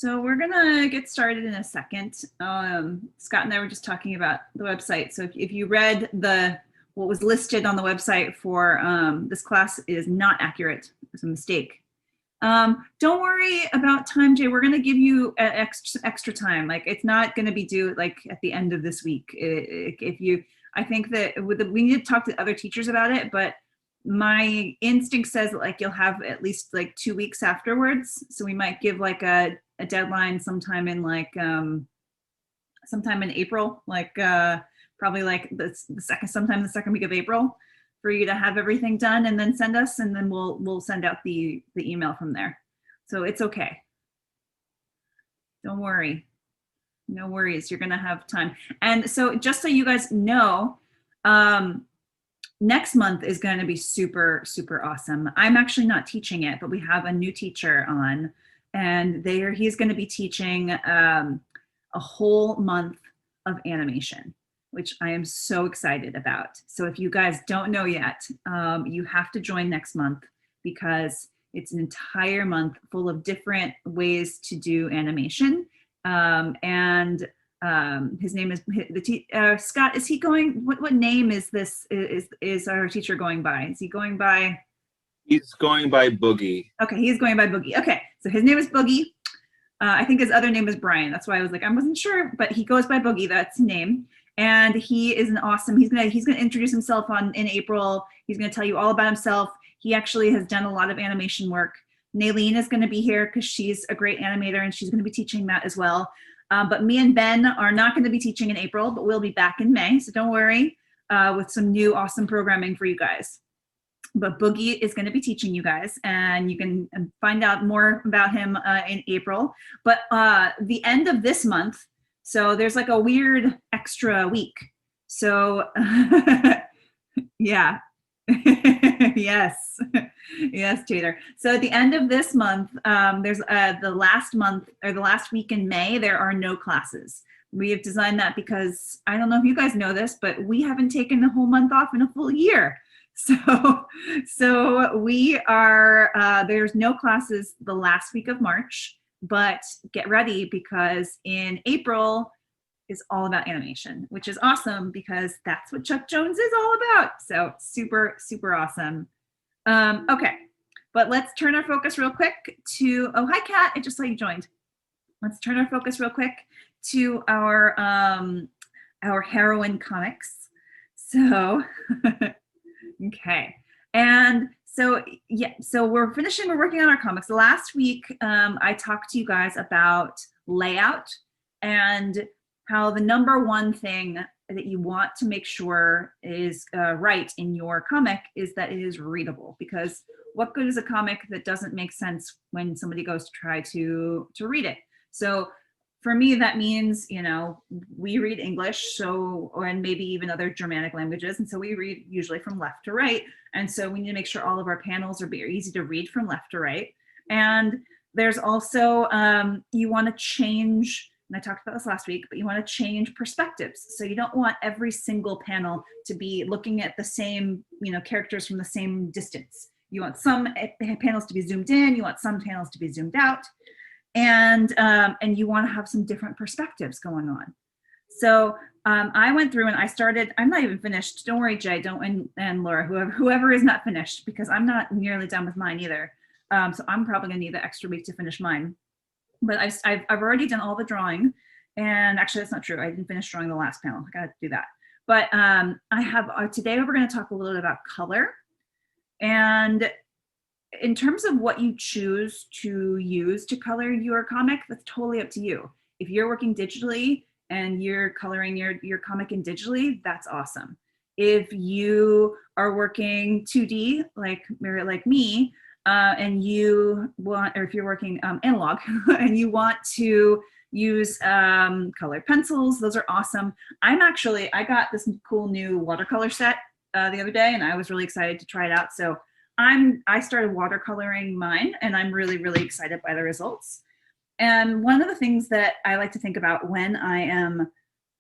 So we're gonna get started in a second. Scott and I were just talking about the website. So if you read what was listed on the website for this class is not accurate. It's a mistake. Don't worry about time, Jay. We're gonna give you extra time. Like it's not gonna be due like at the end of this week. I think that we need to talk to other teachers about it, but my instinct says that like you'll have at least like 2 weeks afterwards. So we might give like a deadline sometime in like sometime in April, like probably like sometime the second week of April, for you to have everything done and then send us, and then we'll send out the email from there. So it's okay. Don't worry. No worries. You're gonna have time. And so just so you guys know, next month is going to be super, super awesome. I'm actually not teaching it, but we have a new teacher on, and he's going to be teaching a whole month of animation, which I am so excited about. So if you guys don't know yet, you have to join next month because it's an entire month full of different ways to do animation. His name is Scott. Is he going? What name is this? Is our teacher going by? Is he going by? He's going by Boogie. Okay, he's going by Boogie. Okay, so his name is Boogie. I think his other name is Brian. That's why I was like, I wasn't sure, but he goes by Boogie. That's his name, and he is an awesome. He's gonna introduce himself in April. He's gonna tell you all about himself. He actually has done a lot of animation work. Naylene is going to be here because she's a great animator and she's going to be teaching that as well. But me and Ben are not going to be teaching in April, but we'll be back in May. So don't worry, with some new awesome programming for you guys. But Boogie is going to be teaching you guys, and you can find out more about him in April. But the end of this month, so there's like a weird extra week. So yeah. Yes, yes, Tater. So at the end of this month, there's the last week in May, there are no classes. We have designed that because I don't know if you guys know this, but we haven't taken the whole month off in a full year. So we are, there's no classes the last week of March, but get ready because in April, is all about animation, which is awesome because that's what Chuck Jones is all about. So super, super awesome. Okay, but let's turn our focus real quick to, oh, hi, Kat, I just saw you joined. Let's turn our focus real quick to our heroine comics. So, okay. And so, yeah, so we're working on our comics. Last week, I talked to you guys about layout and how the number one thing that you want to make sure is right in your comic is that it is readable, because what good is a comic that doesn't make sense when somebody goes to try to read it? So for me, that means, you know, we read English, and maybe even other Germanic languages, and so we read usually from left to right, and so we need to make sure all of our panels are very easy to read from left to right. And there's also, you want to change, and I talked about this last week, but you want to change perspectives. So you don't want every single panel to be looking at the same, you know, characters from the same distance. You want some panels to be zoomed in, you want some panels to be zoomed out, and you want to have some different perspectives going on. So I went through and I started, I'm not even finished. Don't worry, Jay, and Laura, whoever is not finished, because I'm not nearly done with mine either. So I'm probably gonna need the extra week to finish mine. But I've already done all the drawing, and actually that's not true. I didn't finish drawing the last panel. I got to do that. But I have today we're going to talk a little bit about color, and in terms of what you choose to use to color your comic, that's totally up to you. If you're working digitally and you're coloring your comic in digitally, that's awesome. If you are working 2D like me, and you want, or if you're working analog and you want to use colored pencils, those are awesome. I got this cool new watercolor set the other day, and I was really excited to try it out. So I started watercoloring mine, and I'm really, really excited by the results. And one of the things that I like to think about when I am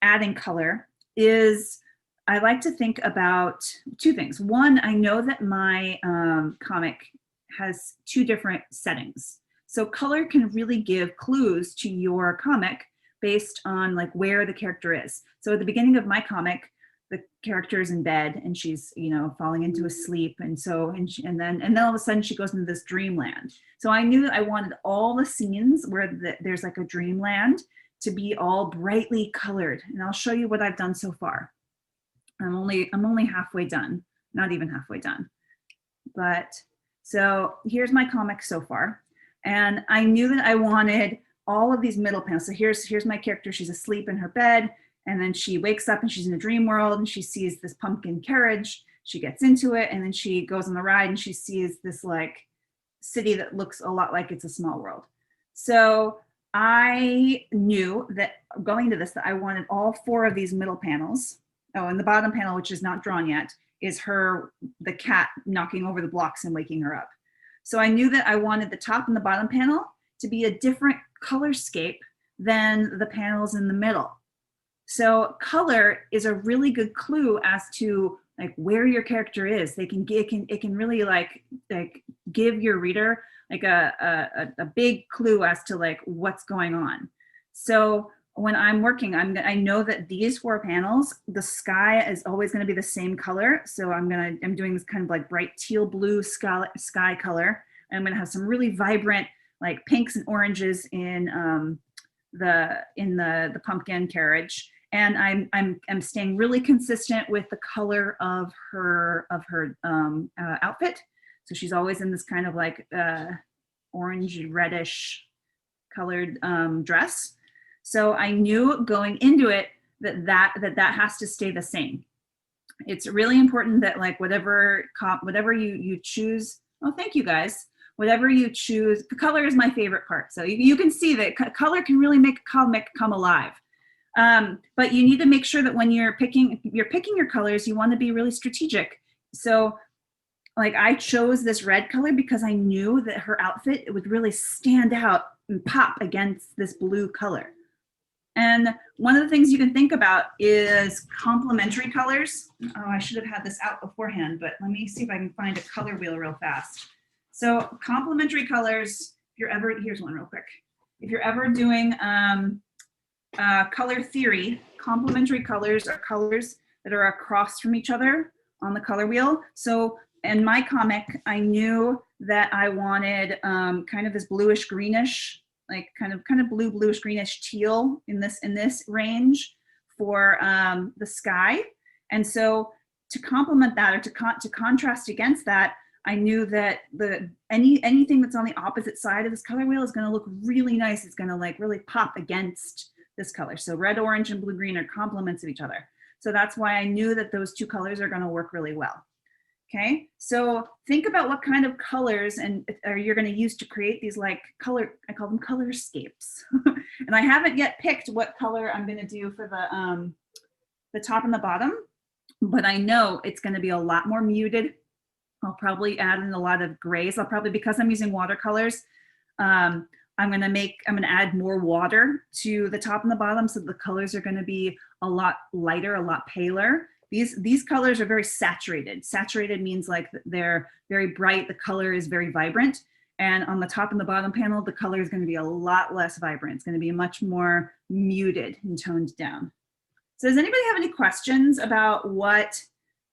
adding color is I like to think about two things. One, I know that my comic has two different settings. So color can really give clues to your comic based on like where the character is. So at the beginning of my comic, the character is in bed and she's, you know, falling into a sleep. And so, and then all of a sudden she goes into this dreamland. So I knew that I wanted all the scenes where there's like a dreamland to be all brightly colored. And I'll show you what I've done so far. I'm only halfway done, not even halfway done. But so here's my comic so far. And I knew that I wanted all of these middle panels. So here's my character. She's asleep in her bed. And then she wakes up and she's in a dream world and she sees this pumpkin carriage. She gets into it and then she goes on the ride and she sees this like city that looks a lot like It's a Small World. So I knew that going to this, that I wanted all 4 of these middle panels. Oh, and the bottom panel, which is not drawn yet, is the cat knocking over the blocks and waking her up. So I knew that I wanted the top and the bottom panel to be a different color scape than the panels in the middle. So color is a really good clue as to like where your character is. It can really like give your reader like a big clue as to like what's going on. So when I'm working, I know that these 4 panels, the sky is always going to be the same color. So I'm doing this kind of like bright teal blue sky color. And I'm going to have some really vibrant like pinks and oranges in the pumpkin carriage. And I'm staying really consistent with the color of her outfit. So she's always in this kind of like orange reddish colored dress. So I knew going into it that has to stay the same. It's really important that like whatever you choose. Oh, thank you guys. Whatever you choose, the color is my favorite part. So you can see that color can really make a comic come alive. But you need to make sure that when you're picking your colors, you want to be really strategic. So like I chose this red color because I knew that her outfit would really stand out and pop against this blue color. And one of the things you can think about is complementary colors. Oh, I should have had this out beforehand, but let me see if I can find a color wheel real fast. So complementary colors, here's one real quick. If you're ever doing color theory, complementary colors are colors that are across from each other on the color wheel. So in my comic, I knew that I wanted kind of this bluish greenish, like kind of bluish greenish teal in this range for the sky. And so to complement that, or to contrast against that, I knew that anything that's on the opposite side of this color wheel is going to look really nice. It's going to like really pop against this color. So red, orange, and blue, green are complements of each other. So that's why I knew that those 2 colors are going to work really well. Okay, so think about what kind of colors you're going to use to create these like I call them colorscapes. And I haven't yet picked what color I'm going to do for the top and the bottom, but I know it's going to be a lot more muted. I'll probably add in a lot of grays. Because I'm using watercolors, I'm going to add more water to the top and the bottom, so the colors are going to be a lot lighter, a lot paler. These colors are very saturated. Saturated means like they're very bright. The color is very vibrant. And on the top and the bottom panel, the color is going to be a lot less vibrant. It's going to be much more muted and toned down. So does anybody have any questions about what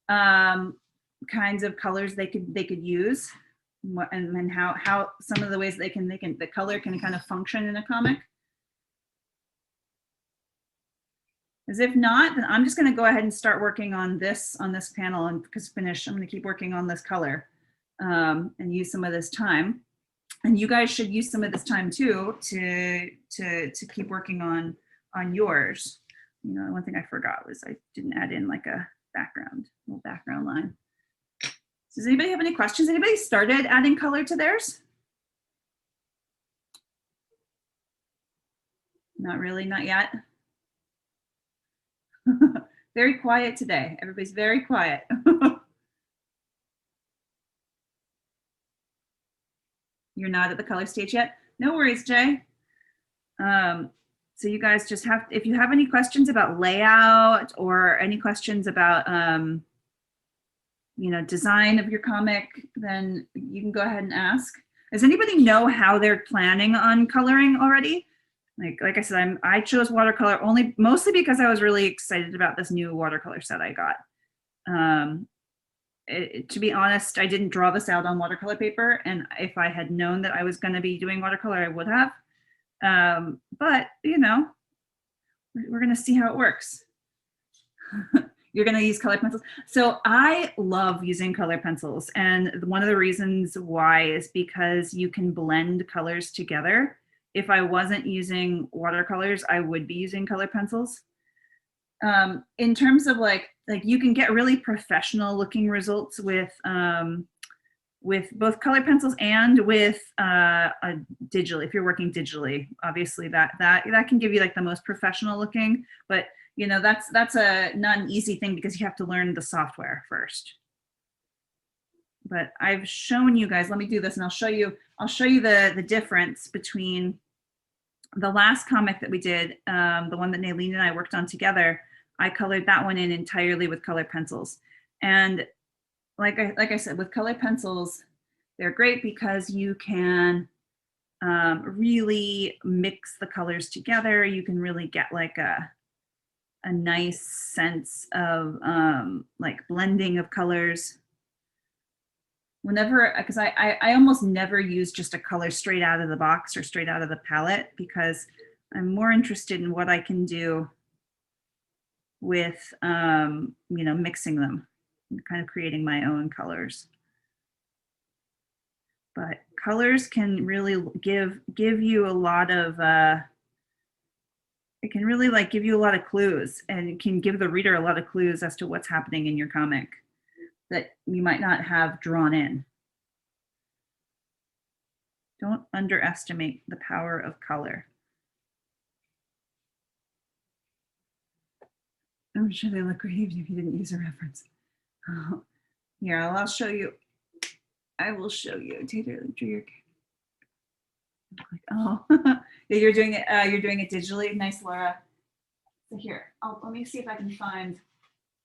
kinds of colors they could use, and how some of the ways the color can kind of function in a comic? As if not, then I'm just going to go ahead and start working on this panel, and because I'm going to keep working on this color and use some of this time. And you guys should use some of this time too to keep working on yours. You know, one thing I forgot was I didn't add in like a little background line. Does anybody have any questions? Anybody started adding color to theirs? Not really, not yet. Very quiet today. Everybody's very quiet. You're not at the color stage yet? No worries, Jay. So you guys just if you have any questions about layout or any questions about design of your comic, then you can go ahead and ask. Does anybody know how they're planning on coloring already? Like I said, I chose watercolor mostly because I was really excited about this new watercolor set I got. To be honest, I didn't draw this out on watercolor paper, and if I had known that I was going to be doing watercolor, I would have. But you know, we're going to see how it works. You're going to use colored pencils. So I love using colored pencils, and one of the reasons why is because you can blend colors together. If I wasn't using watercolors, I would be using colored pencils. In terms of like you can get really professional looking results with both colored pencils and with digitally. If you're working digitally, obviously that can give you like the most professional looking, but you know, that's not an easy thing because you have to learn the software first. But I've shown you guys, let me do this and I'll show you the difference between the last comic that we did, the one that Naylene and I worked on together. I colored that one in entirely with colored pencils. And like I said, with colored pencils, they're great because you can really mix the colors together. You can really get like a nice sense of like blending of colors. Whenever, because I almost never use just a color straight out of the box or straight out of the palette, because I'm more interested in what I can do with you know, mixing them and kind of creating my own colors. But colors can really give you a lot of it can really like give you a lot of clues, and it can give the reader a lot of clues as to what's happening in your comic that you might not have drawn in. Don't underestimate the power of color. I'm sure they look great even if you didn't use a reference. Here, I'll show you. I will show you. Tater, oh, yeah, you're doing it. You're doing it digitally. Nice, Laura. So here, let me see if I can find.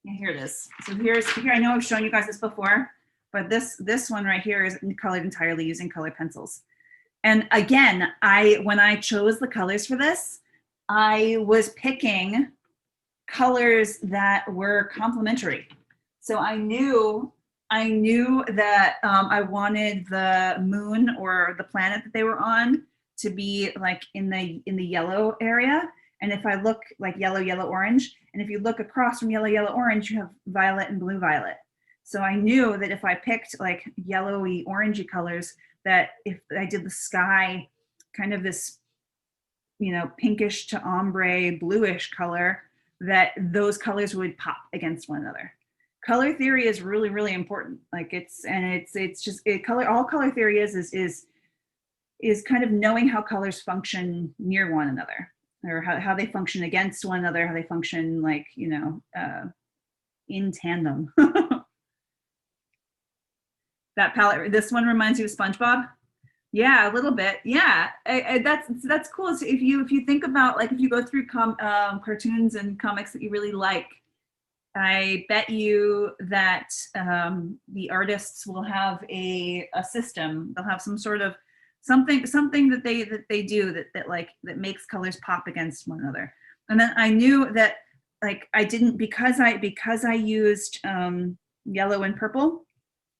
Yeah, here it is. So here. I know I've shown you guys this before, but this one right here is colored entirely using colored pencils. And again, when I chose the colors for this, I was picking colors that were complementary. So I knew that I wanted the moon or the planet that they were on to be like in the yellow area. And if I look like yellow, orange, and if you look across from yellow, orange, you have violet and blue, violet. So I knew that if I picked like yellowy, orangey colors, that if I did the sky kind of this, you know, pinkish to ombre, bluish color, that those colors would pop against one another. Color theory is really, really important. Like all color theory is kind of knowing how colors function near one another, or how they function against one another, how they function like, you know, in tandem. That palette, this one reminds you of SpongeBob? Yeah, a little bit. Yeah, that's cool. So if you think about, like, if you go through cartoons and comics that you really like, I bet you that the artists will have a system. They'll have some sort of something that they do that makes colors pop against one another. And then I knew that, like, I didn't, because I used yellow and purple,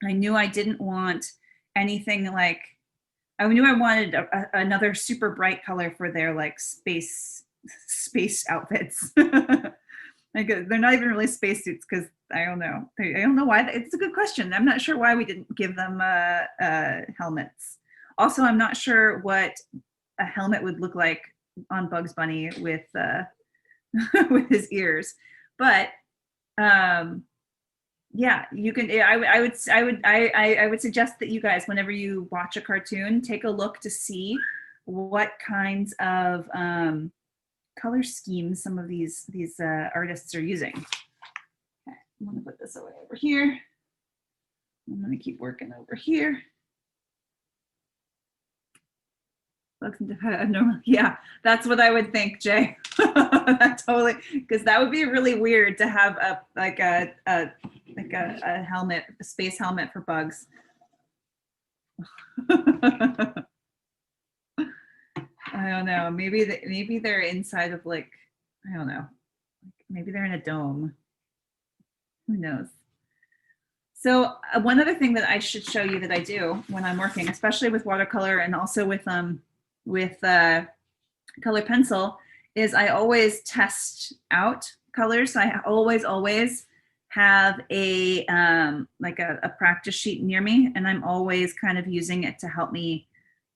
I knew I didn't want anything like, I knew I wanted another super bright color for their like space outfits. Like, they're not even really spacesuits, because I don't know why. It's a good question. I'm not sure why we didn't give them helmets. Also, I'm not sure what a helmet would look like on Bugs Bunny with with his ears, but yeah, you can. I would suggest that you guys, whenever you watch a cartoon, take a look to see what kinds of color schemes some of these artists are using. Okay, I'm gonna put this away over here. I'm gonna keep working over here. Abnormal. Yeah, that's what I would think, Jay. Totally, because that would be really weird to have a helmet, a space helmet for bugs. I don't know. Maybe they're inside of like, I don't know. Maybe they're in a dome. Who knows? So one other thing that I should show you that I do when I'm working, especially with watercolor and also with color pencil, is I always test out colors. So I always have a like a practice sheet near me, and I'm always kind of using it to help me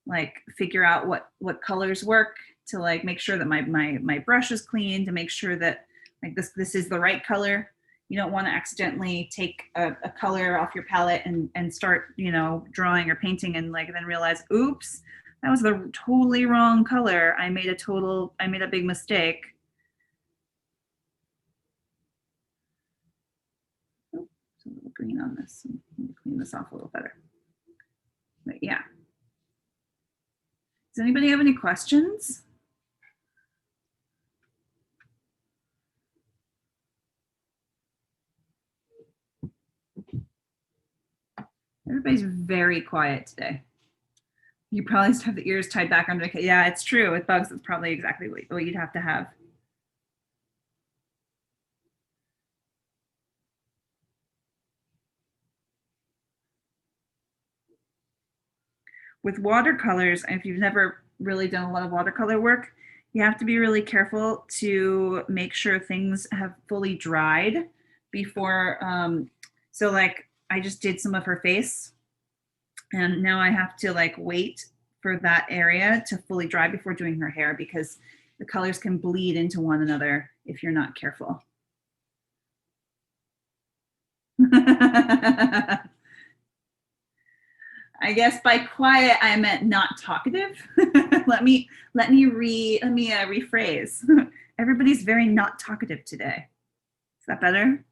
like figure out what colors work, to like make sure that my brush is clean, to make sure that like this is the right color. You don't want to accidentally take a color off your palette and start, you know, drawing or painting and like then realize, oops, that was the totally wrong color. I made a big mistake. Oh, there's a little green on this. Let me clean this off a little better. But yeah. Does anybody have any questions? Everybody's very quiet today. You probably just have the ears tied back under the, yeah, it's true. With bugs, it's probably exactly what you'd have to have. With watercolors, if you've never really done a lot of watercolor work, you have to be really careful to make sure things have fully dried before. So like I just did some of her face, and now I have to like wait for that area to fully dry before doing her hair, because the colors can bleed into one another if you're not careful. I guess by quiet I meant not talkative. let me rephrase. Everybody's very not talkative today. Is that better?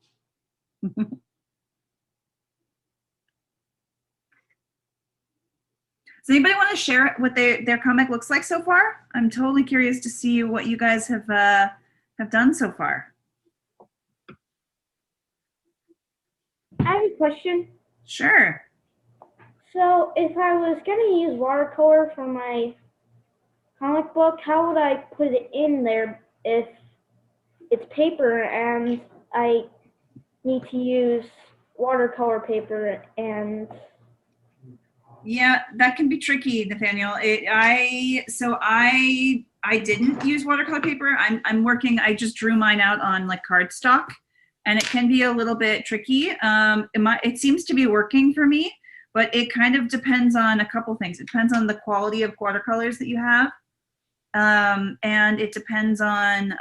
Does anybody want to share what their comic looks like so far? I'm totally curious to see what you guys have done so far. I have a question. Sure. So if I was going to use watercolor for my comic book, how would I put it in there if it's paper and I need to use watercolor paper? And yeah, that can be tricky, Nathaniel. I didn't use watercolor paper. I'm working. I just drew mine out on like cardstock, and it can be a little bit tricky. It seems to be working for me, but it kind of depends on a couple things. It depends on the quality of watercolors that you have, and it depends on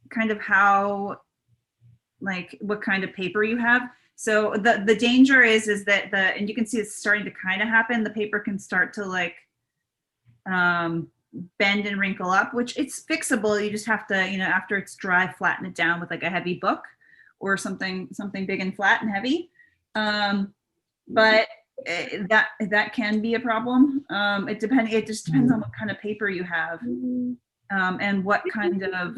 kind of how, like what kind of paper you have. So the danger is that and you can see it's starting to kind of happen. The paper can start to like bend and wrinkle up, which it's fixable. You just have to, you know, after it's dry, flatten it down with like a heavy book or something big and flat and heavy. But that can be a problem. It just depends on what kind of paper you have, and what kind of.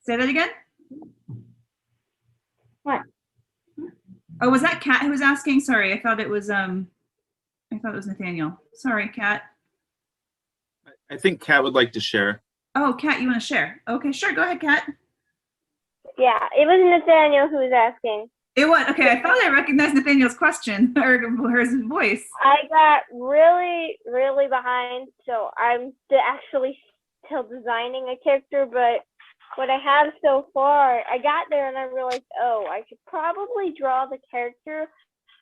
Say that again. what? Oh, was that Kat who was asking? Sorry, I thought it was Nathaniel. Sorry, Kat. I think Kat would like to share. Oh, Kat, you want to share? Okay, sure. Go ahead, Kat. Yeah, it was Nathaniel who was asking. It was okay. I thought I recognized Nathaniel's question or his voice. I got really, really behind, so I'm actually still designing a character, but what I have so far, I got there and I realized, oh, I should probably draw the character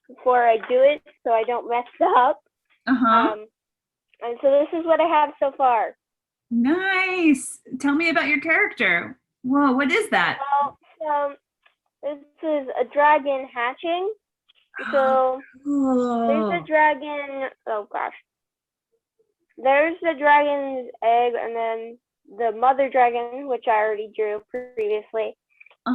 before I do it so I don't mess up. And so this is what I have so far. Nice. Tell me about your character. Whoa, what is that? Well, this is a dragon hatching. So cool. there's a dragon. Oh gosh. There's the dragon's egg, and then the mother dragon, which I already drew previously,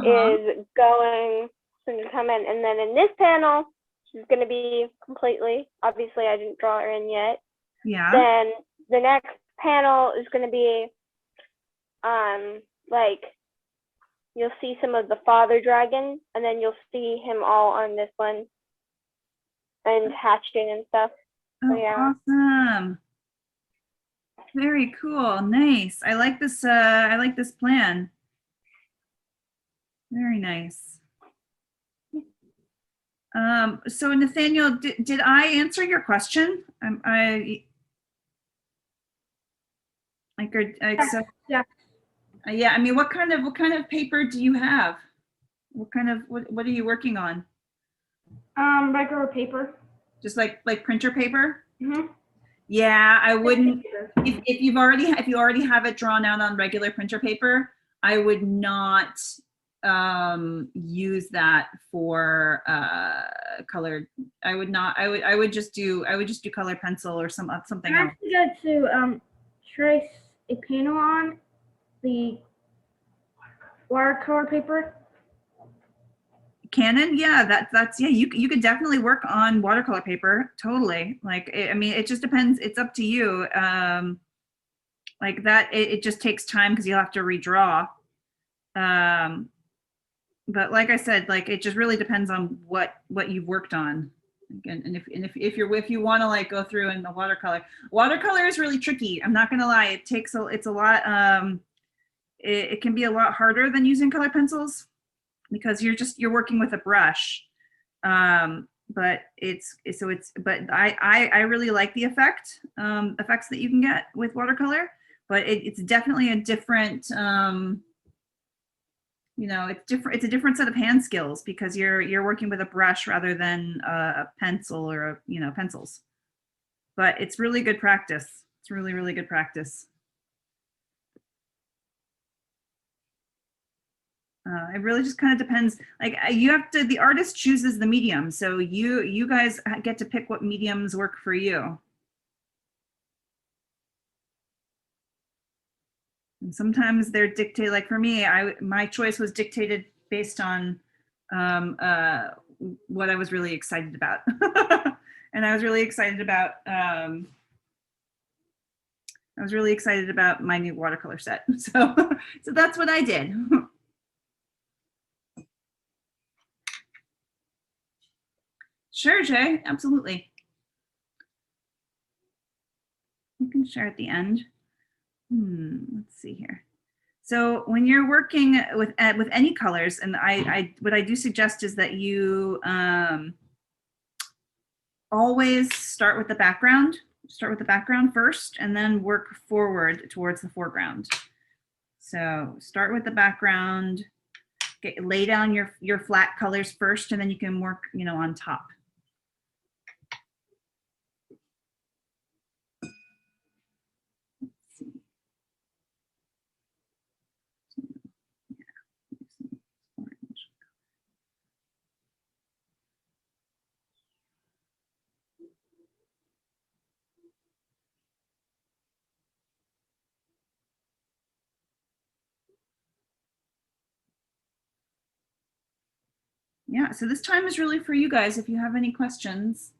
is going to come in. And then in this panel, she's going to be completely, obviously I didn't draw her in yet. Yeah. Then the next panel is going to be, like, you'll see some of the father dragon, and then you'll see him all on this one. and hatching and stuff. Oh, Yeah. awesome. Very cool. Nice. I like this plan. Very nice. So Nathaniel, did I answer your question? Yeah. Yeah, I mean, what kind of paper do you have? What are you working on? Regular paper. Just like printer paper? Mm-hmm. Yeah, I wouldn't, if you already have it drawn out on regular printer paper, I would not use that for colored. I would just do color pencil or something I'm else. actually going to trace a panel on the watercolor paper. Canon, yeah, that's yeah, you could definitely work on watercolor paper, totally. Like I mean, it just depends, it's up to you. Like that, it just takes time because you'll have to redraw. But like I said, like it just really depends on what you've worked on. And if you want to like go through in the watercolor is really tricky. I'm not gonna lie, it's a lot. It can be a lot harder than using color pencils because you're working with a brush. But I really like the effects that you can get with watercolor, but it's definitely a different, it's a different set of hand skills because you're working with a brush rather than a pencil or pencils. But it's really good practice. It's really, really good practice. It really just kind of depends. Like the artist chooses the medium. So you guys get to pick what mediums work for you. And sometimes they're dictated, like for me, my choice was dictated based on what I was really excited about. And I was really excited about my new watercolor set. So that's what I did. Sure, Jay, absolutely. You can share at the end. Let's see here. So when you're working with any colors, and what I do suggest is that you always start with the background. Start with the background first, and then work forward towards the foreground. So start with the background. Lay down your flat colors first, and then you can work, on top. Yeah, so this time is really for you guys if you have any questions.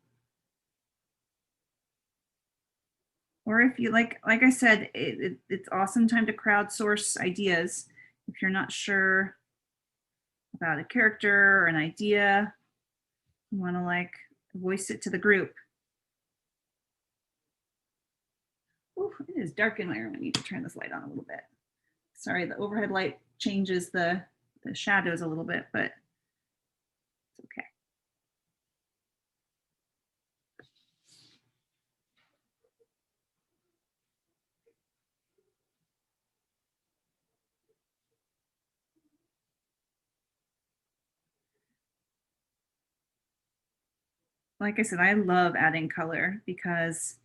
Or if you like I said, it's awesome time to crowdsource ideas. If you're not sure about a character or an idea, you want to like voice it to the group. Ooh, it is dark in my room. I need to turn this light on a little bit. Sorry, the overhead light changes the shadows a little bit, but it's okay. Like I said, I love adding color because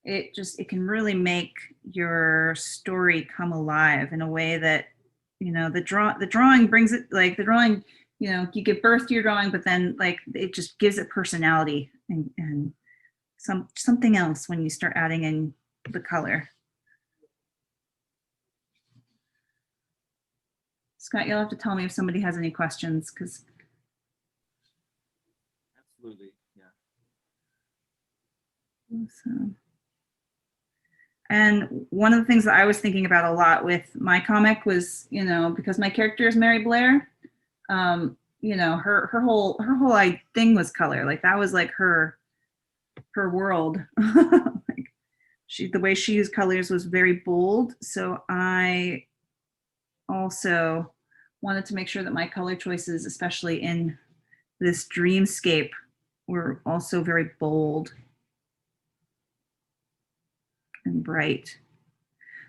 it can really make your story come alive in a way that, the drawing brings it, like the drawing, you give birth to your drawing, but then like it just gives it personality and something else when you start adding in the color. Scott, you'll have to tell me if somebody has any questions, because Absolutely, yeah. so. And one of the things that I was thinking about a lot with my comic was, because my character is Mary Blair, her whole thing was color. Like that was like her her world. Like the way she used colors was very bold. So I also wanted to make sure that my color choices, especially in this dreamscape, were also very bold and bright.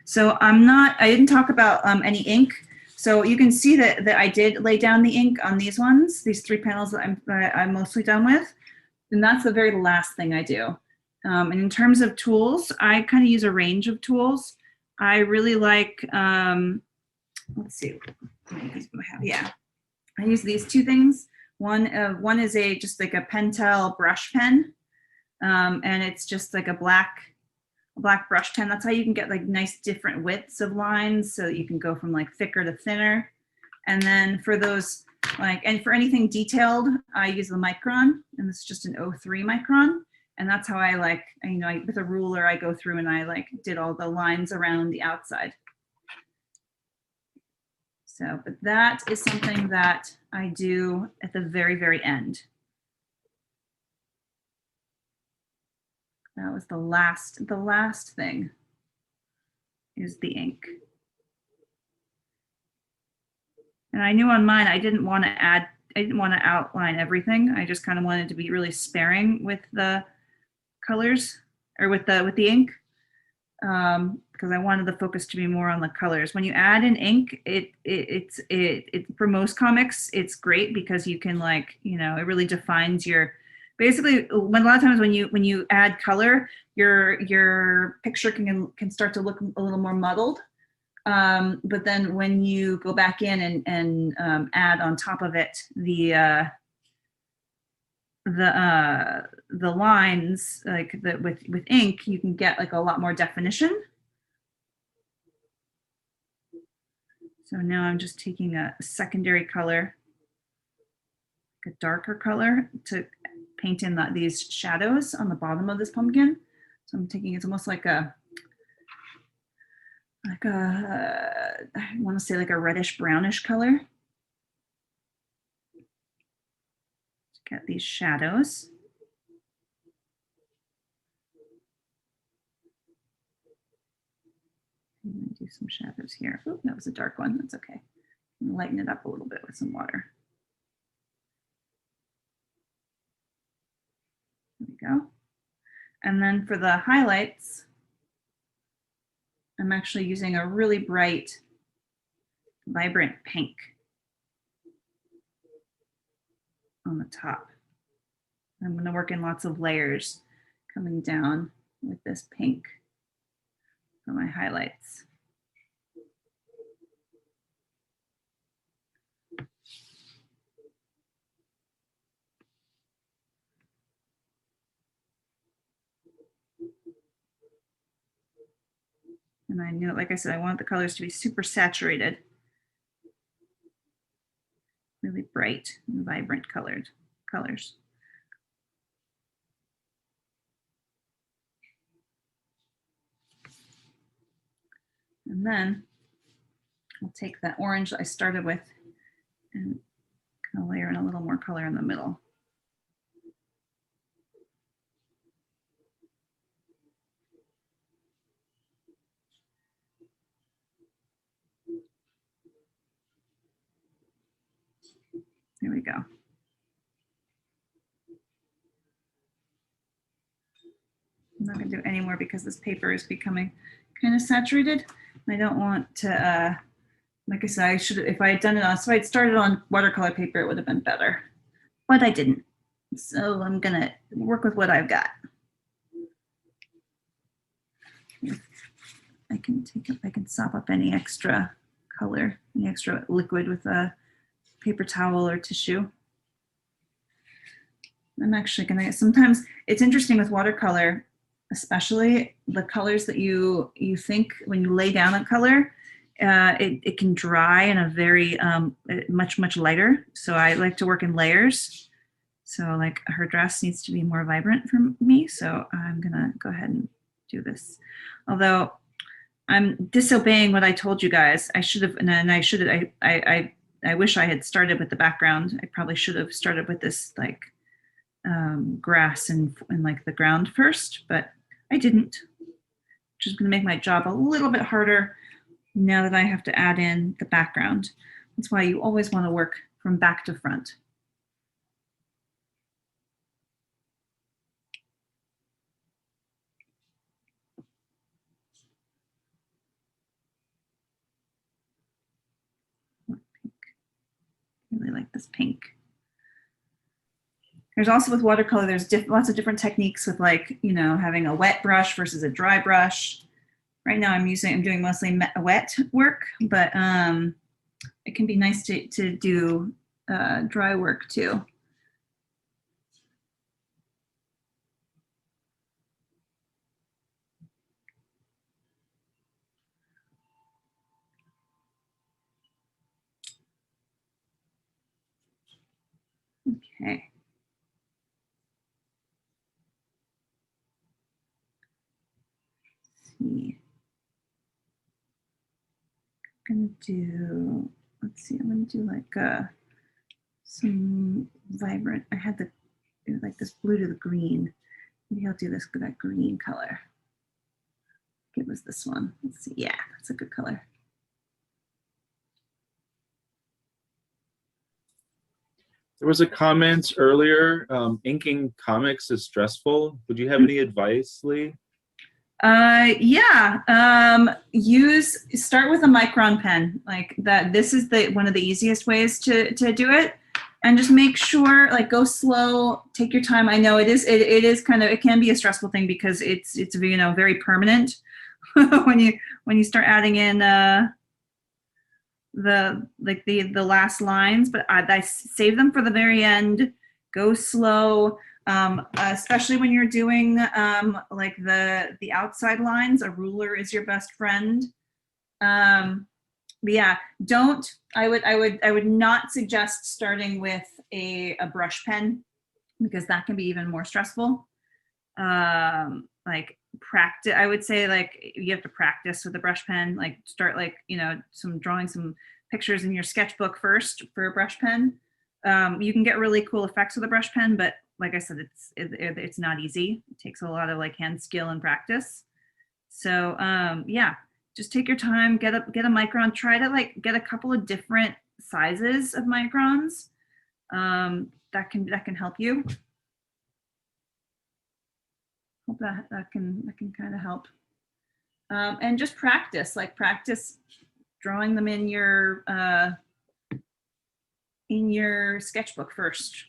So I didn't talk about any ink. So you can see that I did lay down the ink on these ones, these 3 panels that I'm mostly done with. And that's the very last thing I do. And in terms of tools, I kind of use a range of tools. I really like, let's see, yeah. I use these 2 things. One is just like a Pentel brush pen. And it's just like a black brush pen. That's how you can get like nice different widths of lines, so that you can go from like thicker to thinner. And then for those and for anything detailed, I use the micron, and this is just an 03 micron. And that's how I with a ruler, I go through and I did all the lines around the outside. So, but that is something that I do at the very, very end. That was the last thing is the ink. And I knew on mine, I didn't want to outline everything. I just kind of wanted to be really sparing with the colors, or with the ink, because I wanted the focus to be more on the colors. When you add in ink, it's for most comics, it's great because you can it really defines your, basically when a lot of times when you add color, your picture can start to look a little more muddled. But then when you go back in and add on top of it the lines with ink, you can get a lot more definition. So now I'm just taking a secondary color, a darker color, to paint in these shadows on the bottom of this pumpkin. So I'm taking, it's almost like I want to say like a reddish brownish color to get these shadows. I'm going to do some shadows here. Oh, that was a dark one. That's okay. Lighten it up a little bit with some water. There we go. And then for the highlights, I'm actually using a really bright, vibrant pink on the top. I'm going to work in lots of layers coming down with this pink for my highlights. And I knew, like I said, I want the colors to be super saturated, really bright and vibrant colors. And then I'll take that orange that I started with and kind of layer in a little more color in the middle. There we go. I'm not going to do any more because this paper is becoming kind of saturated. I don't want to, like I said, I should, if I had done it on, so I'd started on watercolor paper, it would have been better, but I didn't. So I'm going to work with what I've got. I can sop up any extra color, any extra liquid with a paper towel or tissue. I'm actually gonna, sometimes it's interesting with watercolor, especially the colors that you think when you lay down a color, it can dry in a very much lighter. So I like to work in layers. So like her dress needs to be more vibrant for me. So I'm gonna go ahead and do this. Although I'm disobeying what I told you guys. I should have, and I should have, I wish I had started with the background. I probably should have started with this like grass and like the ground first, but I didn't, which is going to make my job a little bit harder now that I have to add in the background. That's why you always want to work from back to front. Really like this pink. There's also with watercolor, there's lots of different techniques with like, you know, having a wet brush versus a dry brush. Right now I'm doing mostly wet work, but it can be nice to do dry work too. Okay. Let's see. I'm gonna do, let's see, I'm gonna do like some vibrant, I had like this blue to the green. Maybe I'll do this with that green color. It was this one. Let's see, yeah, that's a good color. There was a comment earlier, inking comics is stressful. Would you have any advice, Lee? Yeah, start with a micron pen like that. This is one of the easiest ways to do it, and just make sure, like, go slow, take your time. I know it is kind of, it can be a stressful thing because it's you know, very permanent when you start adding in the last lines, but I save them for the very end. Go slow. Especially when you're doing like the outside lines, a ruler is your best friend. But yeah, I would not suggest starting with a brush pen because that can be even more stressful. Like practice, I would say, like, you have to practice with a brush pen, like start, like, you know, drawing some pictures in your sketchbook first for a brush pen. You can get really cool effects with a brush pen, but like I said, it's not easy. It takes a lot of like hand skill and practice. So yeah, just take your time, get a micron, try to like get a couple of different sizes of microns. That can help you. Hope that can kind of help. And just practice drawing them in your sketchbook first.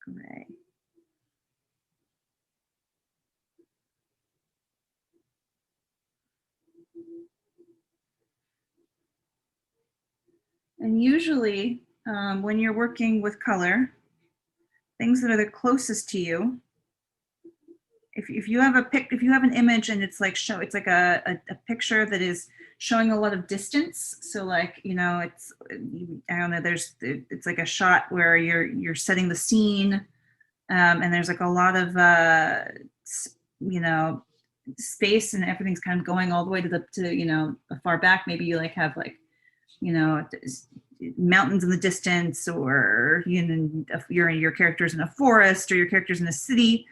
Gray. And usually, when you're working with color, things that are the closest to you, if you have an image and it's like it's like a picture that is showing a lot of distance, so like, you know, it's, I don't know, it's like a shot where you're setting the scene, and there's like a lot of you know, space, and everything's kind of going all the way to you know, far back. Maybe you like have like, you know, mountains in the distance, or, you know, your character's in a forest, or your character's in a city.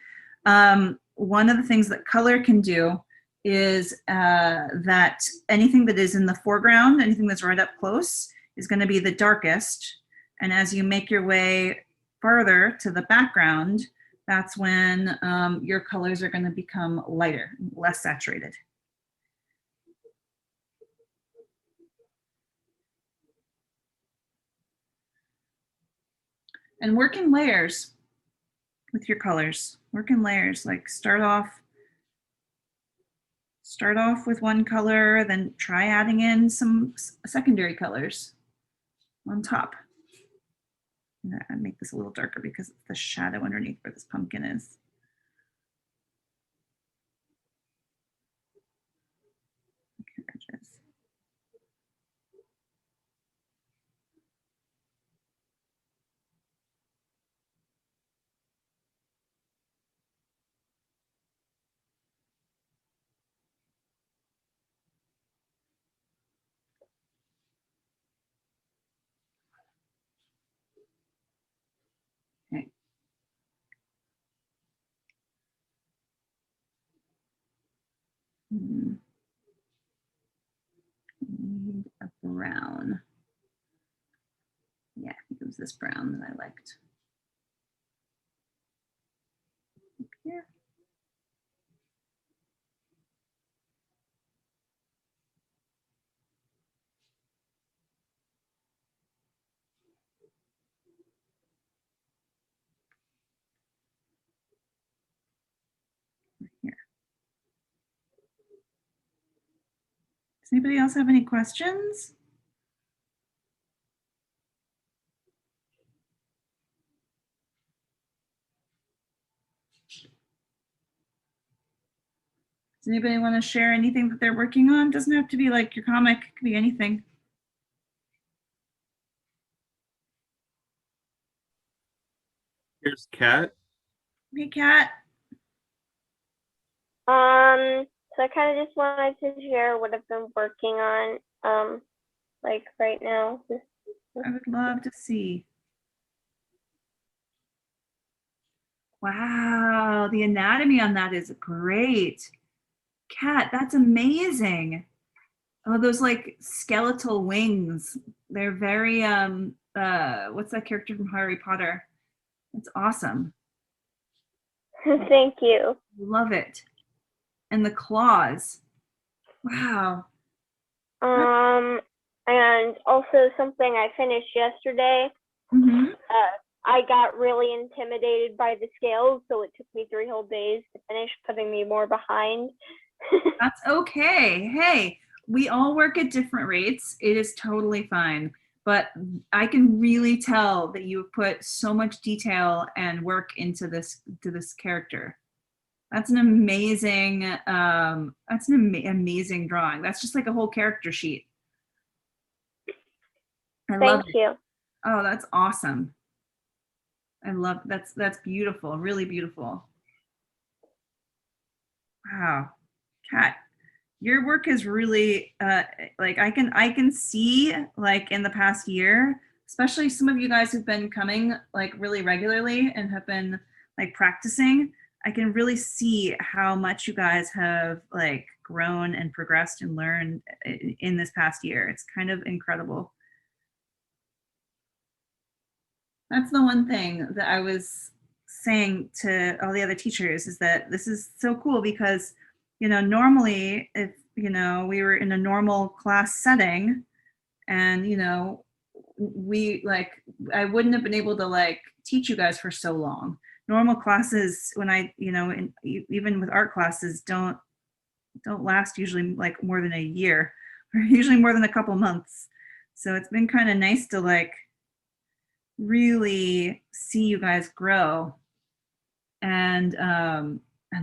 One of the things that color can do is that anything that is in the foreground, anything that's right up close, is going to be the darkest. And as you make your way farther to the background, that's when your colors are going to become lighter, less saturated. And work in layers with your colors. Work in layers, like start off with one color, then try adding in some secondary colors on top. I make this a little darker because it's the shadow underneath where this pumpkin is. Carriages. Hmm. Need a brown. Yeah, I think it was this brown that I liked. Here. Here. Does anybody else have any questions? Does anybody want to share anything that they're working on? Doesn't have to be like your comic, it could be anything. Here's Kat. Hey, Kat. So I kind of just wanted to share what I've been working on, like right now. I would love to see. Wow, the anatomy on that is great. Kat, that's amazing. Oh, those like skeletal wings. They're very what's that character from Harry Potter? It's awesome. Thank you. Love it. And the claws. Wow. And also something I finished yesterday. Hmm. I got really intimidated by the scales, so it took me 3 whole days to finish, putting me more behind. That's okay. Hey, we all work at different rates. It is totally fine. But I can really tell that you put so much detail and work into this character. That's an amazing amazing drawing. That's just like a whole character sheet. I love Thank it. you. Oh, that's awesome. I love that's beautiful, really beautiful. Wow. Kat, your work is really like I can see like in the past year, especially some of you guys who've been coming like really regularly and have been like practicing. I can really see how much you guys have like grown and progressed and learned in this past year. It's kind of incredible. That's the one thing that I was saying to all the other teachers is that this is so cool because, normally if, we were in a normal class setting and, we like, I wouldn't have been able to like teach you guys for so long. Normal classes when even with art classes don't last usually like more than a year or usually more than a couple months. So it's been kind of nice to like really see you guys grow and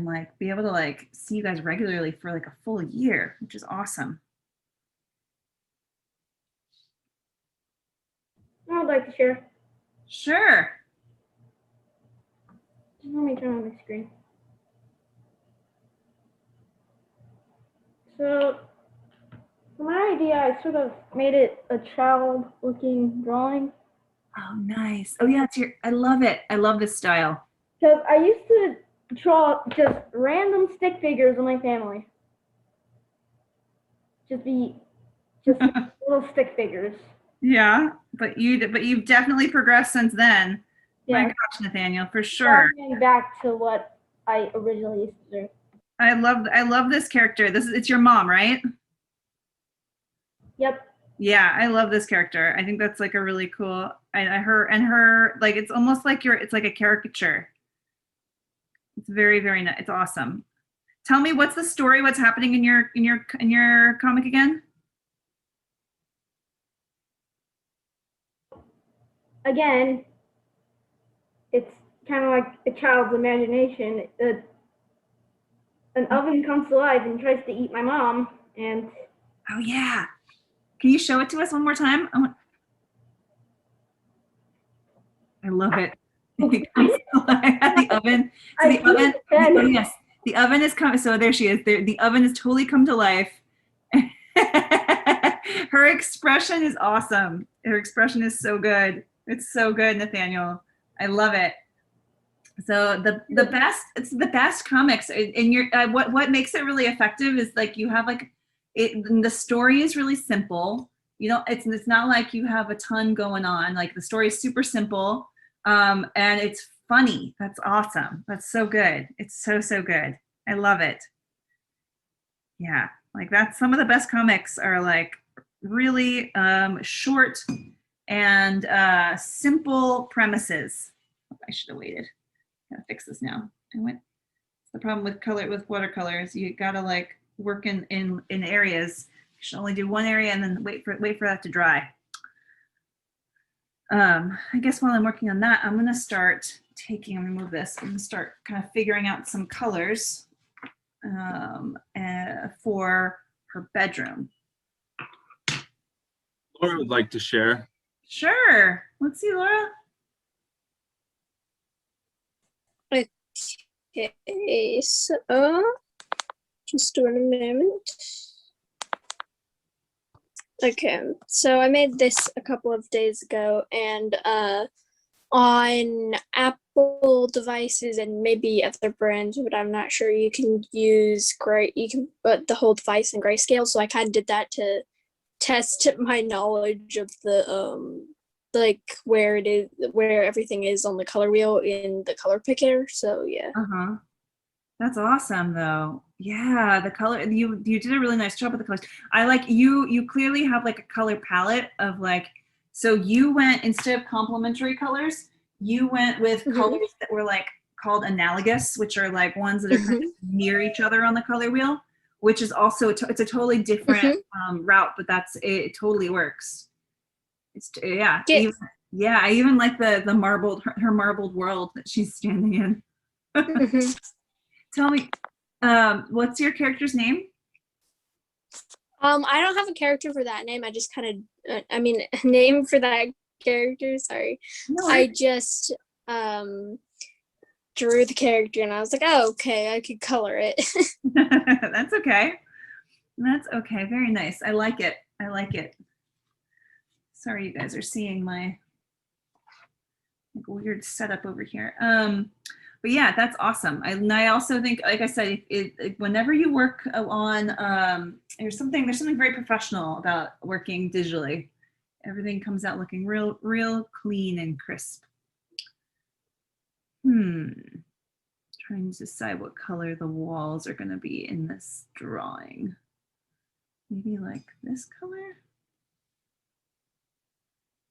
like be able to like see you guys regularly for like a full year, which is awesome. I would like to share. Sure. Just let me turn on the screen. So, for my idea, I sort of made it a child-looking drawing. Oh, nice. Oh yeah, I love it. I love this style. Because I used to draw just random stick figures of my family. Just little stick figures. Yeah, but you've definitely progressed since then. My Yeah, gosh, Nathaniel, for sure. going back to what I originally used to do. I love this character. It's your mom, right? Yep. Yeah, I love this character. I think that's like a really cool. Her like it's almost like it's like a caricature. It's very very nice. It's awesome. Tell me what's the story? What's happening in your comic again? Again, it's kind of like a child's imagination. An oven comes to life and tries to eat my mom, and Oh yeah. Can you show it to us one more time? I love it. The oven. So the oven. Oh yes, the oven is coming. So there she is. The oven has totally come to life. Her expression is awesome. Her expression is so good. It's so good, Nathaniel. I love it. So the best, it's the best comics. And your what makes it really effective is like you have like the story is really simple. You know, it's not like you have a ton going on. Like the story is super simple, and it's funny. That's awesome. That's so good. It's so good. I love it. Yeah, like that's some of the best comics are like really short and simple premises. I should have waited. Gotta fix this now. The problem with watercolors, you gotta like work in areas. You should only do one area and then wait for that to dry. I guess while I'm working on that, I'm gonna remove this. I'm gonna start kind of figuring out some colors for her bedroom. Laura would like to share. Sure. Let's see, Laura. Okay, so just doing a moment. Okay, so I made this a couple of days ago, and on Apple devices and maybe other brands, but I'm not sure, you can use you can put the whole device in grayscale. So I kind of did that to test my knowledge of the like where everything is on the color wheel in the color picker. So yeah. That's awesome though. Yeah, the color, you did a really nice job with the colors. I like you clearly have like a color palette of like, so you went, instead of complementary colors, you went with colors that were like called analogous, which are like ones that are kind of near each other on the color wheel, which is also it's a totally different route, but it totally works. It's yeah. Yes. I even like the marbled her marbled world that she's standing in. Tell me, what's your character's name? I don't have a character for that name. I just kind of, name for that character. Sorry. No, I just drew the character and I was like, oh, okay, I could color it. That's okay. That's okay. Very nice. I like it. I like it. Sorry, you guys are seeing my like weird setup over here. But yeah, that's awesome. I also think, like I said, whenever you work on, there's something very professional about working digitally. Everything comes out looking real clean and crisp. Trying to decide what color the walls are going to be in this drawing. Maybe like this color.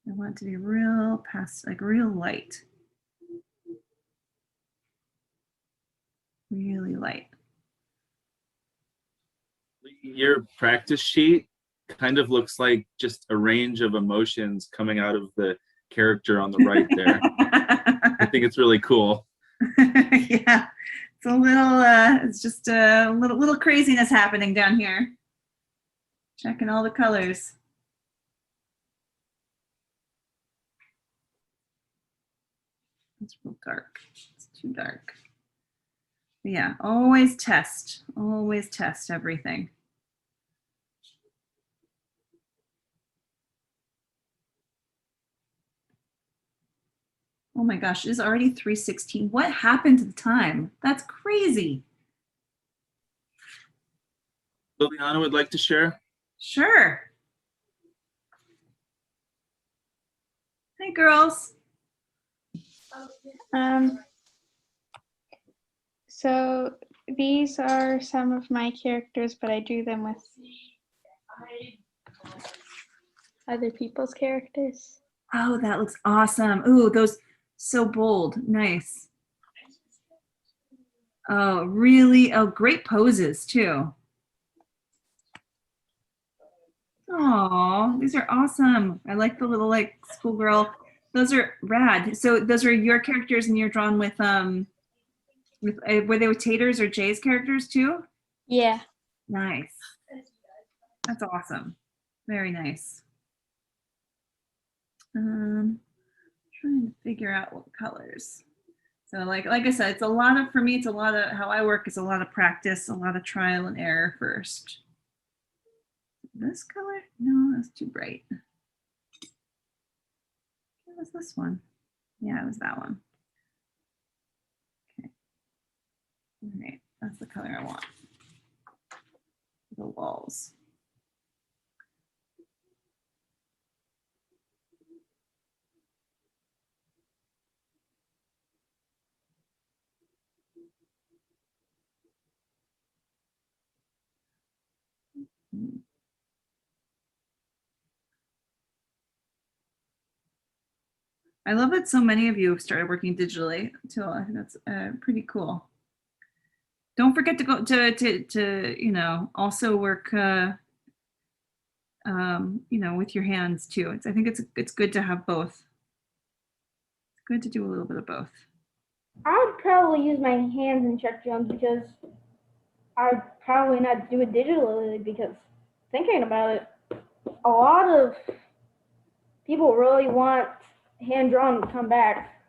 I want it to be real real light. Really light. Your practice sheet kind of looks like just a range of emotions coming out of the character on the right there. I think it's really cool. Yeah, it's a little, it's just a little craziness happening down here. Checking all the colors. It's real dark. It's too dark. But yeah, always test everything. Oh my gosh, it is already 3:16. What happened to the time? That's crazy. Liliana would like to share. Sure. Hey, girls. So these are some of my characters, but I do them with other people's characters. Oh, that looks awesome. Ooh, those so bold. Nice. Oh, really? Oh, great poses too. Oh, these are awesome. I like the little like schoolgirl. Those are rad. So those are your characters, and you're drawn with were they with Tater's or Jay's characters too? Yeah. Nice. That's awesome. Very nice. Trying to figure out what colors. So like I said, it's a lot of, for me, it's a lot of, how I work is a lot of practice, a lot of trial and error first. This color? No, that's too bright. What was this one? Yeah, it was that one. All right, that's the color I want. The walls. I love that so many of you have started working digitally too. I think that's pretty cool. Don't forget to go to you know, also work you know, with your hands too. I think it's good to have both. It's good to do a little bit of both. I would probably use my hands in check jumps because I'd probably not do it digitally because thinking about it, a lot of people really want hand drawn to come back.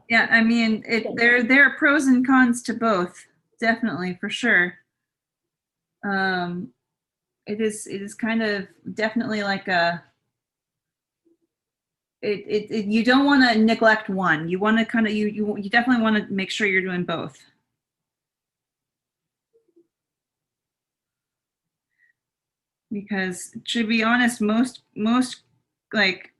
Yeah, I mean, there are pros and cons to both, definitely, for sure. It is kind of definitely like a you don't want to neglect one. You want to kind of you definitely want to make sure you're doing both. Because to be honest, most like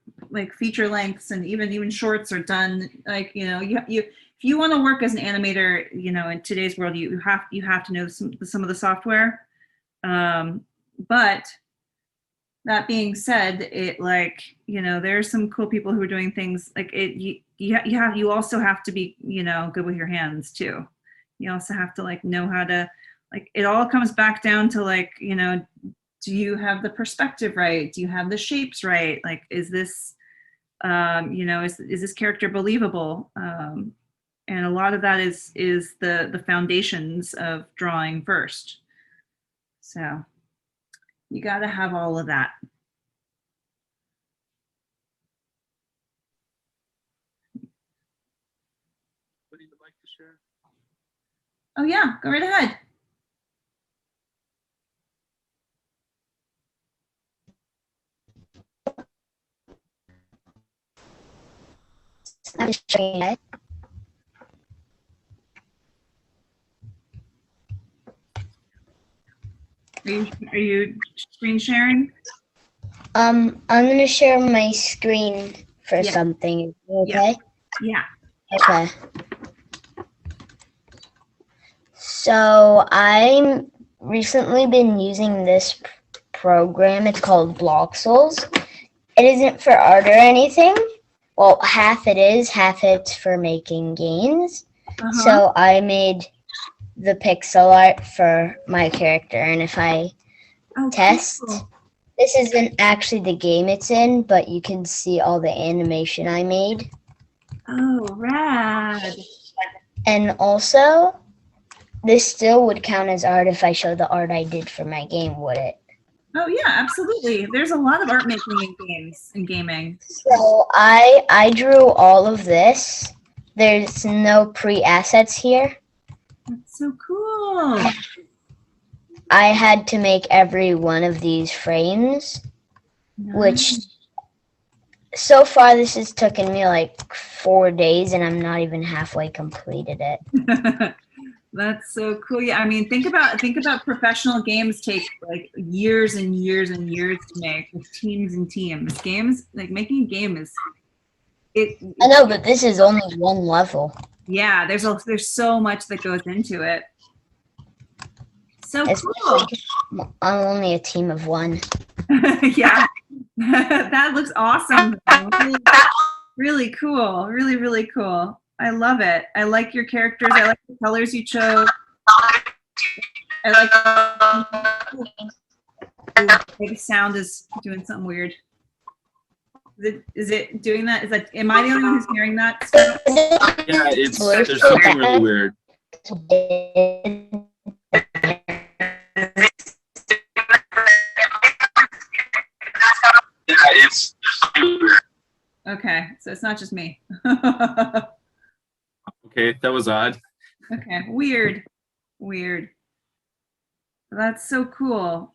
feature lengths and even shorts are done like, you know, you if you want to work as an animator, you know, in today's world, you have to know some of the software. But that being said, it like, you know, there's some cool people who are doing things like it. You also have to be, you know, good with your hands too. You also have to like know how to, like, it all comes back down to like, you know, do you have the perspective right? Do you have the shapes right? Like, is this, you know, is this character believable? And a lot of that is the foundations of drawing first. So you got to have all of that. What do you like to share? Oh yeah, go right ahead. I'm just showing it. Are you screen sharing? I'm gonna share my screen for Yeah. something. Okay. Yeah. Okay. So I'm recently been using this program. It's called Bloxels. It isn't for art or anything. Well, half it is, half it's for making games. Uh-huh. So I made the pixel art for my character, and if I test, Cool. this isn't actually the game it's in, but you can see all the animation I made. Oh, rad. And also, this still would count as art if I show the art I did for my game, would it? Oh yeah, absolutely. There's a lot of art making in games and gaming. So I drew all of this. There's no pre-assets here. That's so cool. I had to make every one of these frames, which so far this has taken me like 4 days and I'm not even halfway completed it. That's so cool. Yeah, I mean, think about professional games take like years and years and years to make with teams and teams. Games, like making a game is I know, but this is only one level. Yeah, there's so much that goes into it. So Especially cool. I'm only a team of one. Yeah, that looks awesome. Really, really cool. Really, really cool. I love it. I like your characters. I like the colors you chose. I like the sound is doing something weird. Is it doing that? Is that, am I the only one who's hearing that stuff? Yeah, there's something really weird. Okay, so it's not just me. Okay, that was odd. Okay, weird. That's so cool.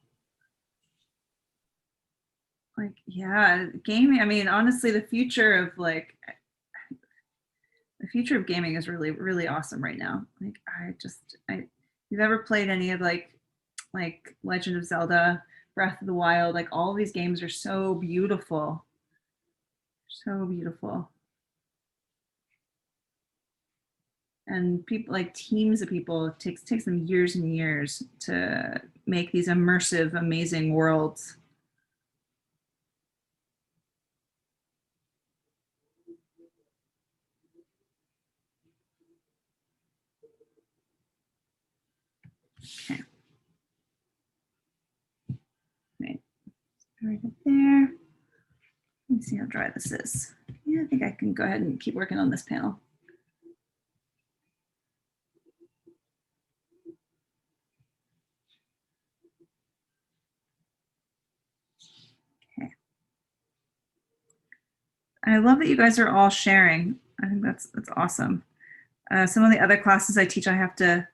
Like, yeah, gaming, I mean, honestly, the future of like the future of gaming is really, really awesome right now. Like you've ever played any of like Legend of Zelda, Breath of the Wild, like all of these games are so beautiful. So beautiful. And people, like teams of people, it takes them years and years to make these immersive, amazing worlds. Okay. Right. Right up there. Let me see how dry this is. Yeah, I think I can go ahead and keep working on this panel. Okay. I love that you guys are all sharing. I think that's awesome. Some of the other classes I teach, I have to,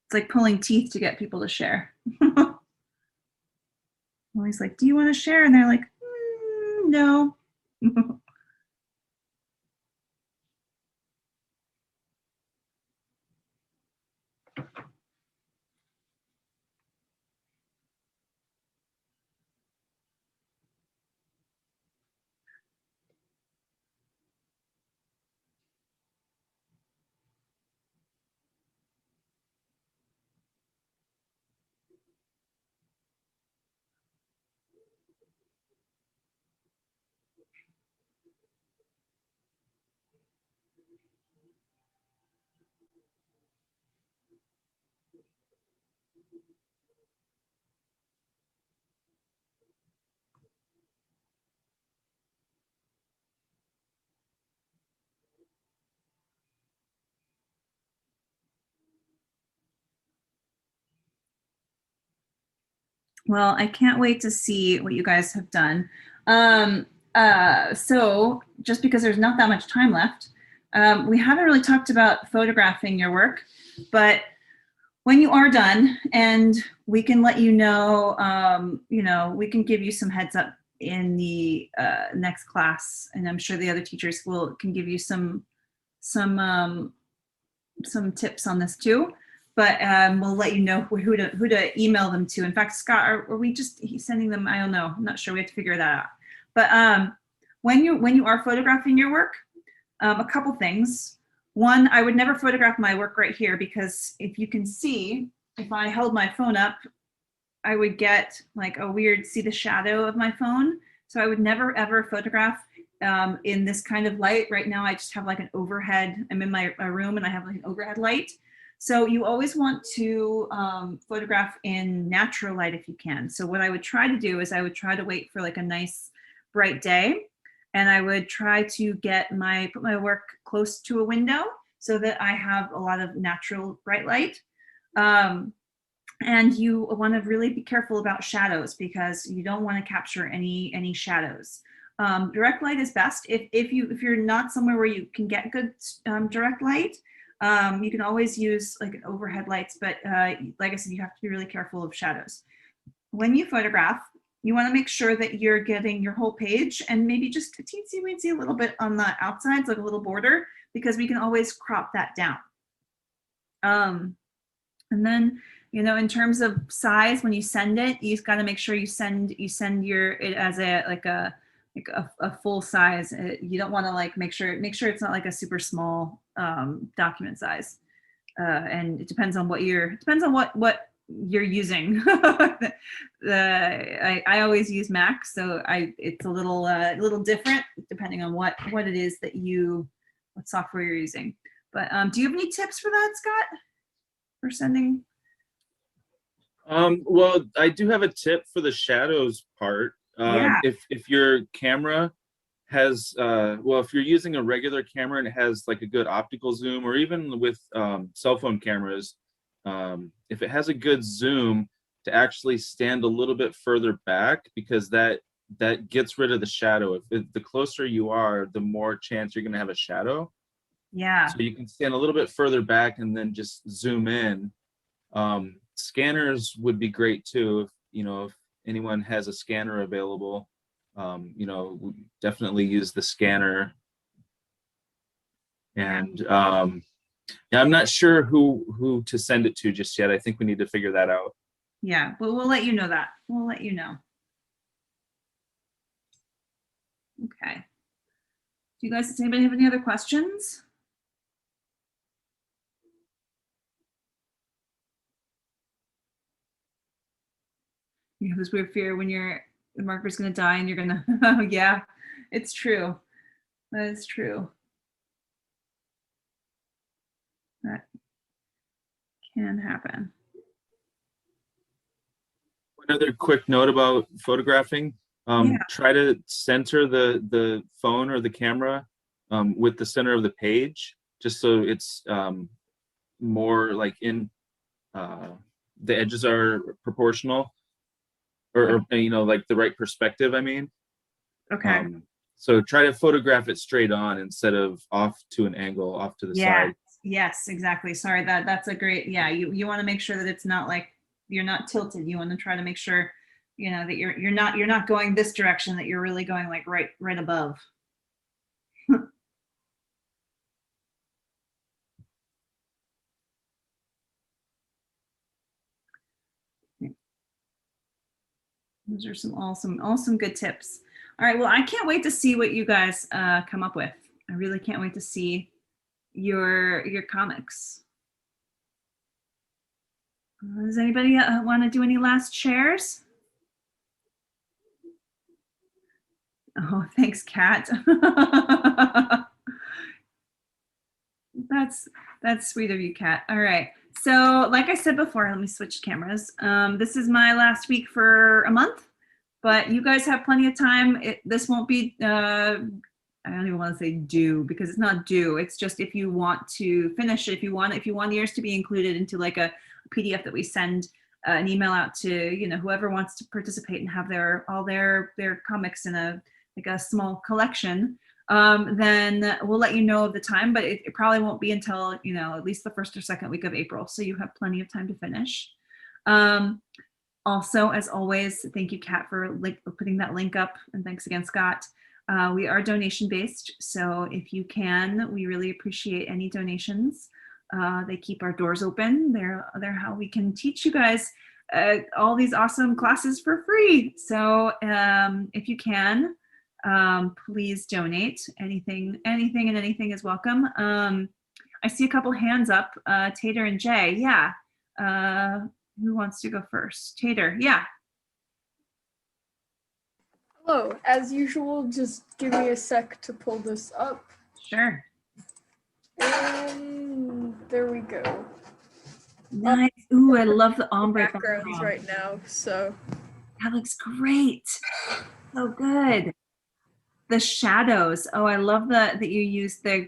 it's like pulling teeth to get people to share. Always like, do you want to share? And they're like, no. Well, I can't wait to see what you guys have done. So just because there's not that much time left, we haven't really talked about photographing your work, but when you are done, and we can let you know, we can give you some heads up in the next class, and I'm sure the other teachers can give you some tips on this too. But we'll let you know who to email them to. In fact, Scott, are we just sending them? I don't know. I'm not sure. We have to figure that out. But when you are photographing your work, a couple things. One, I would never photograph my work right here, because if you can see, if I held my phone up, I would get like a weird, see the shadow of my phone. So I would never ever photograph in this kind of light. Right now I just have like an overhead, I'm in my room and I have like an overhead light. So you always want to photograph in natural light if you can. So what I would try to do is I would try to wait for like a nice bright day, and I would try to put my work close to a window so that I have a lot of natural bright light. And you want to really be careful about shadows, because you don't want to capture any shadows. Direct light is best. If you're not somewhere where you can get good direct light, you can always use like an overhead lights, but like I said, you have to be really careful of shadows. When you photograph, you want to make sure that you're getting your whole page, and maybe just a teensy weensy a little bit on the outsides, like a little border, because we can always crop that down. And then, in terms of size, when you send it, you've got to make sure you send it as a full size. You don't want to like make sure it's not like a super small document size. And it depends on what you're using. I always use Mac, so it's a little different depending on what it is what software you're using. But do you have any tips for that, Scott, for sending? Well, I do have a tip for the shadows part. Yeah. If your camera has, if you're using a regular camera and it has like a good optical zoom, or even with cell phone cameras, if it has a good zoom, to actually stand a little bit further back, because that gets rid of the shadow. The closer you are, the more chance you're going to have a shadow. Yeah. So you can stand a little bit further back and then just zoom in. Scanners would be great too. If anyone has a scanner available, definitely use the scanner. And yeah, I'm not sure who to send it to just yet. I think we need to figure that out. Yeah, but we'll let you know that. We'll let you know. Okay. Do you guys, does anybody have any other questions? You know, this weird fear when the marker's gonna die and you're gonna, oh yeah, it's true. That is true. That can happen. Another quick note about photographing. Yeah. Try to center the phone or the camera with the center of the page, just so it's more like in the edges are proportional, or you know, like the right perspective, I mean. Okay. So try to photograph it straight on instead of off to an angle, off to the side. Yes, exactly. Sorry, that's a great, yeah, you want to make sure that it's not like you're not tilted. You want to try to make sure, you know, that you're not going this direction, that you're really going like right above. Those are some awesome good tips. All right, well, I can't wait to see what you guys come up with. I really can't wait to see your comics. Does anybody want to do any last shares? Oh, thanks, Kat. That's sweet of you, Kat. All right. So, like I said before, let me switch cameras. This is my last week for a month, but you guys have plenty of time. This won't be. I don't even want to say due, because it's not due. It's just if you want to finish it, if you want yours to be included into like a PDF that we send an email out to, you know, whoever wants to participate and have all their comics in a small collection. Then we'll let you know of the time, but it probably won't be until, you know, at least the first or second week of April. So you have plenty of time to finish. Also, as always, thank you, Kat, for putting that link up, and thanks again, Scott. We are donation based, so if you can, we really appreciate any donations. They keep our doors open. They're how we can teach you guys all these awesome classes for free. So if you can, please donate. Anything and anything is welcome. I see a couple hands up. Tater and Jay, yeah. Who wants to go first? Tater, yeah. Hello, as usual, just give me a sec to pull this up. Sure. And there we go. Nice. Ooh, I love the ombre Backgrounds background. right now, so. That looks great. So good. The shadows. Oh, I love that you used the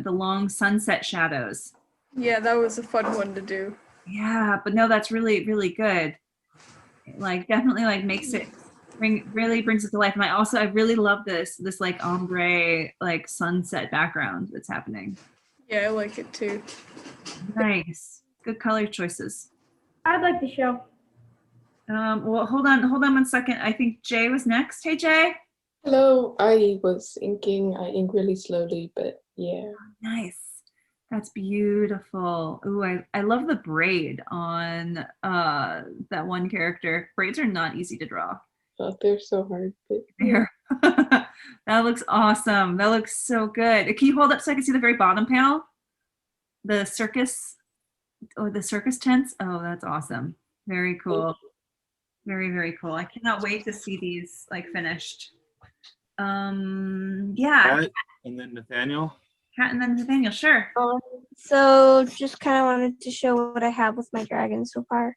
long sunset shadows. Yeah, that was a fun one to do. Yeah, but no, that's really good. Like definitely like makes it really brings it to life. And I really love this like ombre like sunset background that's happening. Yeah, I like it too. Nice. Good color choices. I'd like to show. Well, hold on 1 second. I think Jay was next. Hey, Jay. Hello, I was inking. I ink really slowly, but yeah. Nice. That's beautiful. Ooh, I love the braid on that one character. Braids are not easy to draw. Oh, they're so hard, but yeah. That looks awesome. That looks so good. Can you hold up so I can see the very bottom panel? The circus tents. Oh, that's awesome. Very cool. Very cool. I cannot wait to see these like finished. Yeah. Kat, and then Nathaniel. Kat and then Nathaniel, sure. So just kind of wanted to show what I have with my dragon so far.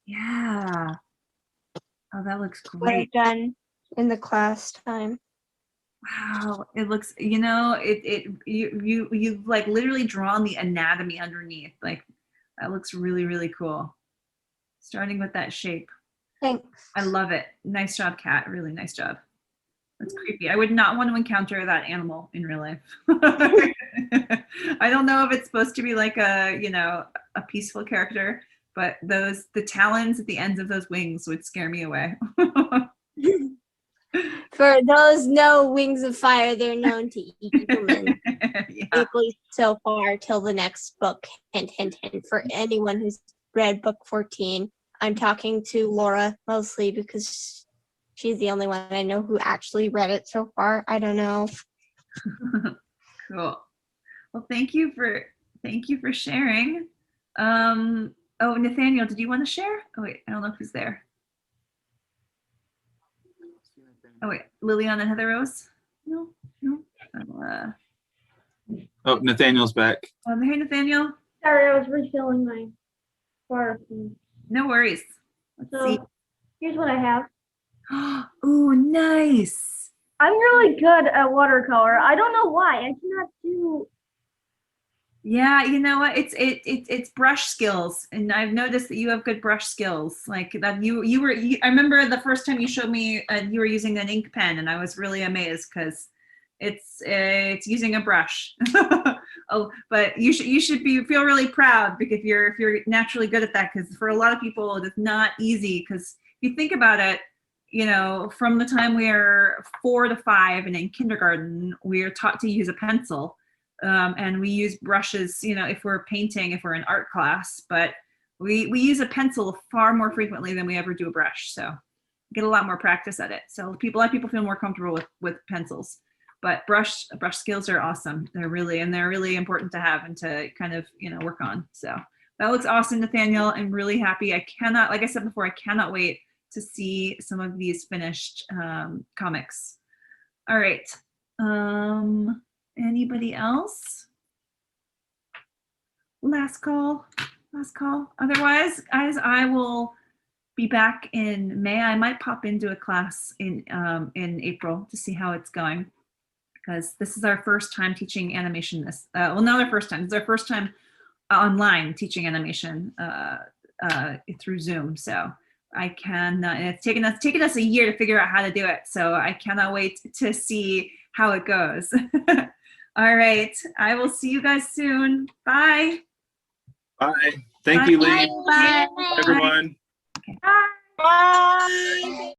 Yeah. Oh, that looks What great. I've done in the class time. Wow, it looks, you know, you've like literally drawn the anatomy underneath. Like that looks really cool. Starting with that shape. Thanks. I love it. Nice job, Kat. Really nice job. That's creepy. I would not want to encounter that animal in real life. I don't know if it's supposed to be like a, you know, a peaceful character, but the talons at the ends of those wings would scare me away. For those no wings of fire, they're known to eat humans. Yeah. At least so far till the next book. Hint, hint, hint. For anyone who's read book 14, I'm talking to Laura mostly because she's the only one I know who actually read it so far. I don't know. Cool. Well, thank you for sharing. Oh, Nathaniel, did you want to share? Oh wait, I don't know if he's there. Oh wait, Liliana and Heather Rose? No. Oh, Nathaniel's back. Hey, Nathaniel. Sorry, I was refilling my water. No worries. Let's see. So here's what I have. Ooh, nice. I'm really good at watercolor. I don't know why. I cannot do. Yeah, you know what? It's brush skills, and I've noticed that you have good brush skills. Like that, I remember the first time you showed me you were using an ink pen, and I was really amazed because it's using a brush. Oh, but you should feel really proud because if you're naturally good at that, because for a lot of people it's not easy. Because if you think about it, you know, from the time we are 4 to 5 and in kindergarten, we are taught to use a pencil. And we use brushes, you know, if we're painting, if we're in art class, but we use a pencil far more frequently than we ever do a brush. So get a lot more practice at it. So a lot of people feel more comfortable with pencils, but brush skills are awesome. They're really important to have and to kind of, you know, work on. So that looks awesome, Nathaniel. I'm really happy. Like I said before, I cannot wait to see some of these finished comics. All right. Anybody else? Last call. Otherwise, guys, I will be back in May. I might pop into a class in April to see how it's going, because this is our first time teaching animation. Not our first time. It's our first time online teaching animation through Zoom. So I can. It's taken us a year to figure out how to do it. So I cannot wait to see how it goes. All right. I will see you guys soon. Bye. Bye. Thank you, Lee. Bye. Bye, everyone. Bye.